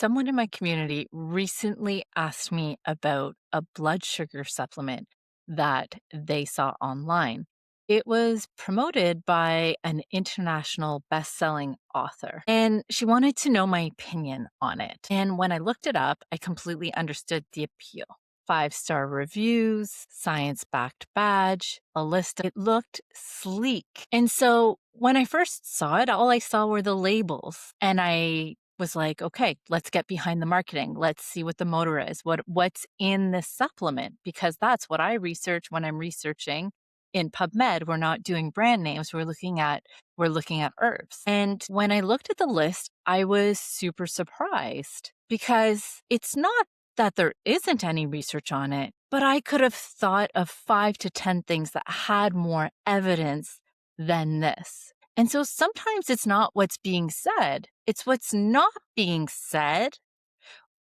Someone in my community recently asked me about a blood sugar supplement that they saw online. It was promoted by an international best-selling author, and she wanted to know my opinion on it. And when I looked it up, I completely understood the appeal. Five-star reviews, science-backed badge, a list. It looked sleek. And so when I first saw it, all I saw were the labels. And I was like, okay, let's get behind the marketing. Let's see what the motor is. What's in this supplement? Because that's what I research when I'm researching in PubMed. We're not doing brand names. We're looking at herbs. And when I looked at the list, I was super surprised because it's not that there isn't any research on it, but I could have thought of 5 to 10 things that had more evidence than this. And so sometimes it's not what's being said, it's what's not being said,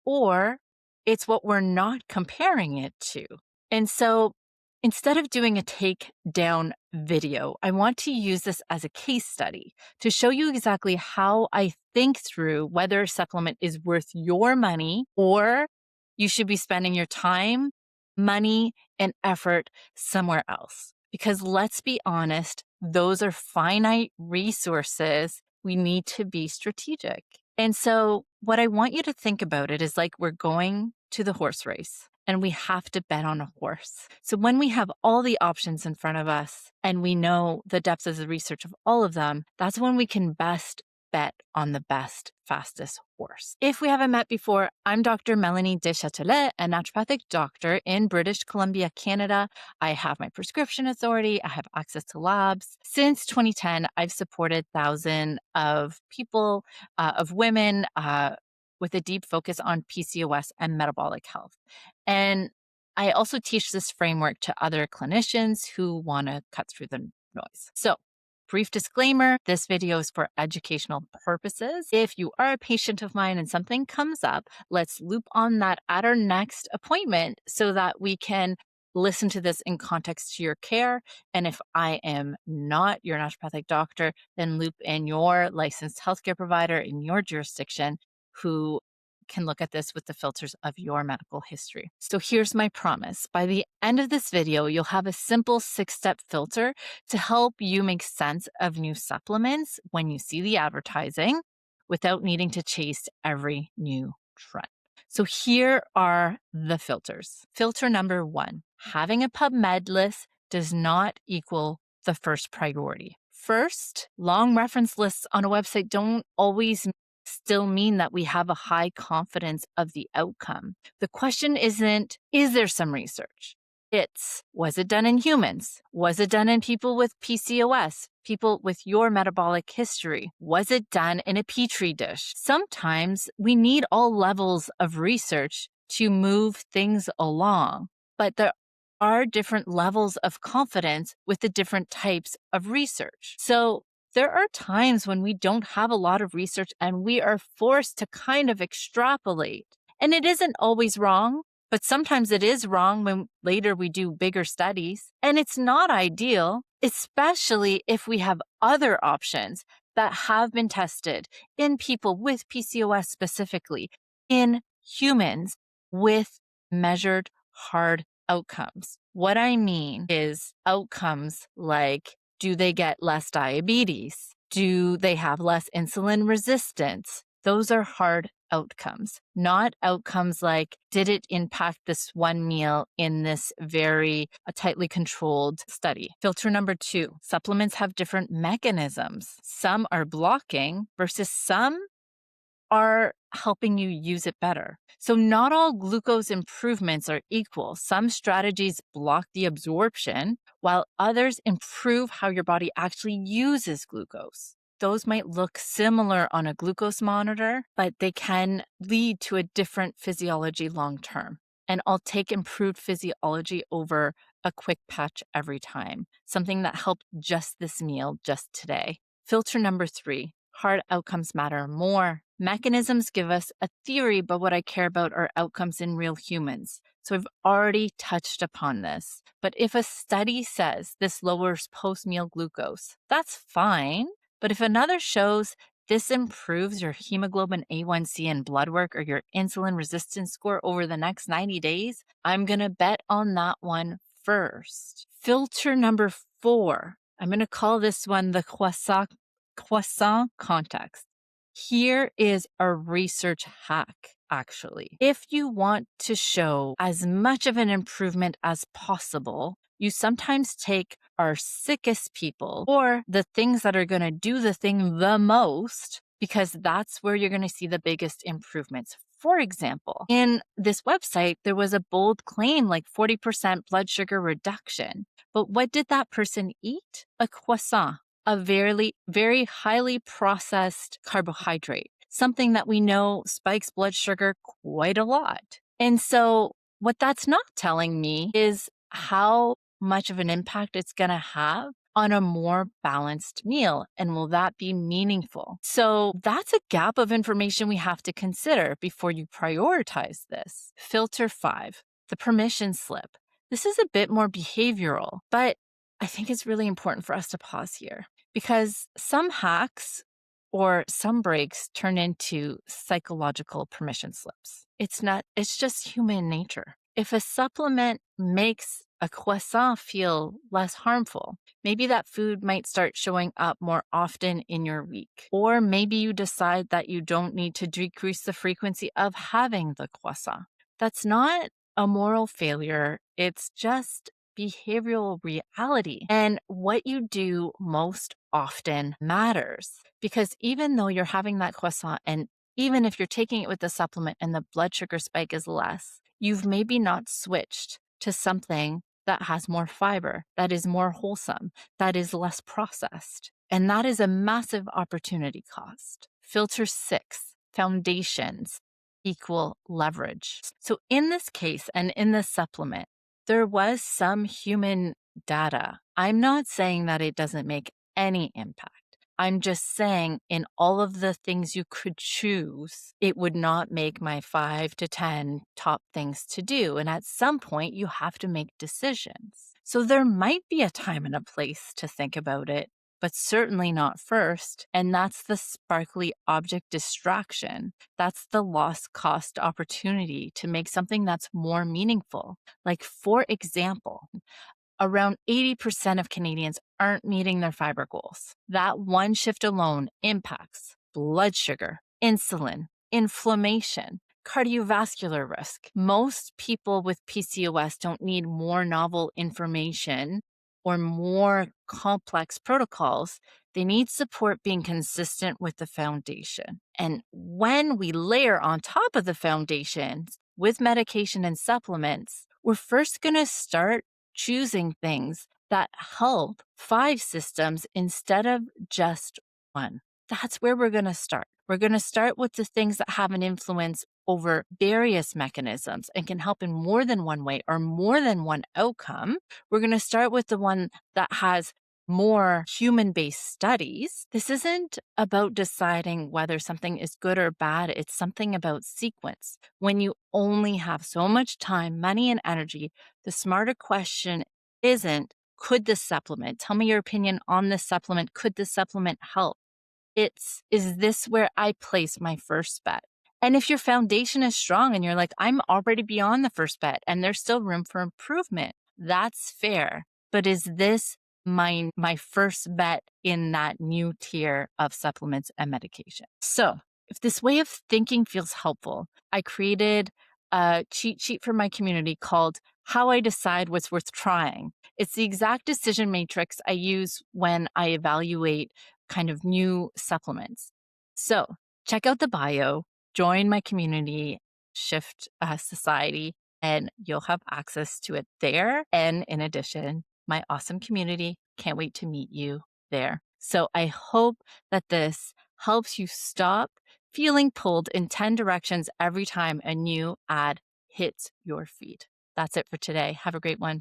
or it's what we're not comparing it to. And so instead of doing a takedown video, I want to use this as a case study to show you exactly how I think through whether a supplement is worth your money or you should be spending your time, money, and effort somewhere else. Because let's be honest, those are finite resources. We need to be strategic. And so what I want you to think about it is like we're going to the horse race and we have to bet on a horse. So when we have all the options in front of us and we know the depth of the research of all of them, that's when we can best bet on the best, fastest horse. If we haven't met before, I'm Dr. Melanie Deschâtelet, a naturopathic doctor in British Columbia, Canada. I have my prescription authority. I have access to labs. Since 2010, I've supported thousands of people, of women, with a deep focus on PCOS and metabolic health. And I also teach this framework to other clinicians who want to cut through the noise. So, brief disclaimer, this video is for educational purposes. If you are a patient of mine and something comes up, let's loop on that at our next appointment so that we can listen to this in context to your care. And if I am not your naturopathic doctor, then loop in your licensed healthcare provider in your jurisdiction who can look at this with the filters of your medical history. So here's my promise. By the end of this video, you'll have a simple 6-step filter to help you make sense of new supplements when you see the advertising without needing to chase every new trend. So here are the filters. Filter number 1, having a PubMed list does not equal the first priority. First, long reference lists on a website don't always still mean that we have a high confidence of the outcome. The question isn't, is there some research? It's, was it done in humans? Was it done in people with PCOS, people with your metabolic history? Was it done in a petri dish? Sometimes we need all levels of research to move things along, but there are different levels of confidence with the different types of research. So there are times when we don't have a lot of research and we are forced to kind of extrapolate. And it isn't always wrong, but sometimes it is wrong when later we do bigger studies. And it's not ideal, especially if we have other options that have been tested in people with PCOS specifically, in humans with measured hard outcomes. What I mean is outcomes like, do they get less diabetes? Do they have less insulin resistance? Those are hard outcomes, not outcomes like, did it impact this one meal in this very tightly controlled study? Filter number 2, supplements have different mechanisms. Some are blocking versus some are helping you use it better. So not all glucose improvements are equal. Some strategies block the absorption, while others improve how your body actually uses glucose. Those might look similar on a glucose monitor, but they can lead to a different physiology long term. And I'll take improved physiology over a quick patch every time, something that helped just this meal, just today. Filter number 3, hard outcomes matter more. Mechanisms give us a theory, but what I care about are outcomes in real humans. So I've already touched upon this. But if a study says this lowers post-meal glucose, that's fine. But if another shows this improves your hemoglobin A1C and blood work or your insulin resistance score over the next 90 days, I'm going to bet on that one first. Filter number 4. I'm going to call this one the croissant context. Here is a research hack, actually. If you want to show as much of an improvement as possible, you sometimes take our sickest people or the things that are going to do the thing the most, because that's where you're going to see the biggest improvements. For example, in this website, there was a bold claim like 40% blood sugar reduction. But what did that person eat? A croissant, a very, very highly processed carbohydrate, something that we know spikes blood sugar quite a lot. And so what that's not telling me is how much of an impact it's going to have on a more balanced meal, and will that be meaningful? So that's a gap of information we have to consider before you prioritize this. Filter 5, the permission slip. This is a bit more behavioral, but I think it's really important for us to pause here, because some hacks or some breaks turn into psychological permission slips. It's just human nature. If a supplement makes a croissant feel less harmful, maybe that food might start showing up more often in your week. Or maybe you decide that you don't need to decrease the frequency of having the croissant. That's not a moral failure. It's just behavioral reality. And what you do most often matters, because even though you're having that croissant, and even if you're taking it with the supplement and the blood sugar spike is less, you've maybe not switched to something that has more fiber, that is more wholesome, that is less processed. And that is a massive opportunity cost. Filter 6, foundations equal leverage. So in this case and in this supplement, there was some human data. I'm not saying that it doesn't make any impact. I'm just saying in all of the things you could choose, it would not make my 5 to 10 top things to do. And at some point, you have to make decisions. So there might be a time and a place to think about it, but certainly not first. And that's the sparkly object distraction. That's the lost cost opportunity to make something that's more meaningful. Like, for example, around 80% of Canadians aren't meeting their fiber goals. That one shift alone impacts blood sugar, insulin, inflammation, cardiovascular risk. Most people with PCOS don't need more novel information or more complex protocols. They need support being consistent with the foundation. And when we layer on top of the foundation with medication and supplements, we're first going to start choosing things that help 5 systems instead of just one. That's where we're going to start. We're going to start with the things that have an influence over various mechanisms and can help in more than one way or more than one outcome. We're going to start with the one that has more human-based studies. This isn't about deciding whether something is good or bad. It's something about sequence. When you only have so much time, money, and energy, the smarter question isn't, could this supplement? Tell me your opinion on this supplement. Could this supplement help? It's, is this where I place my first bet? And if your foundation is strong and you're like, I'm already beyond the first bet and there's still room for improvement, that's fair. But is this my first bet in that new tier of supplements and medication? So if this way of thinking feels helpful, I created a cheat sheet for my community called How I Decide What's Worth Trying. It's the exact decision matrix I use when I evaluate kind of new supplements. So check out the bio, join my community, Shift Society, and you'll have access to it there. And in addition, my awesome community. Can't wait to meet you there. So I hope that this helps you stop feeling pulled in 10 directions every time a new ad hits your feed. That's it for today. Have a great one.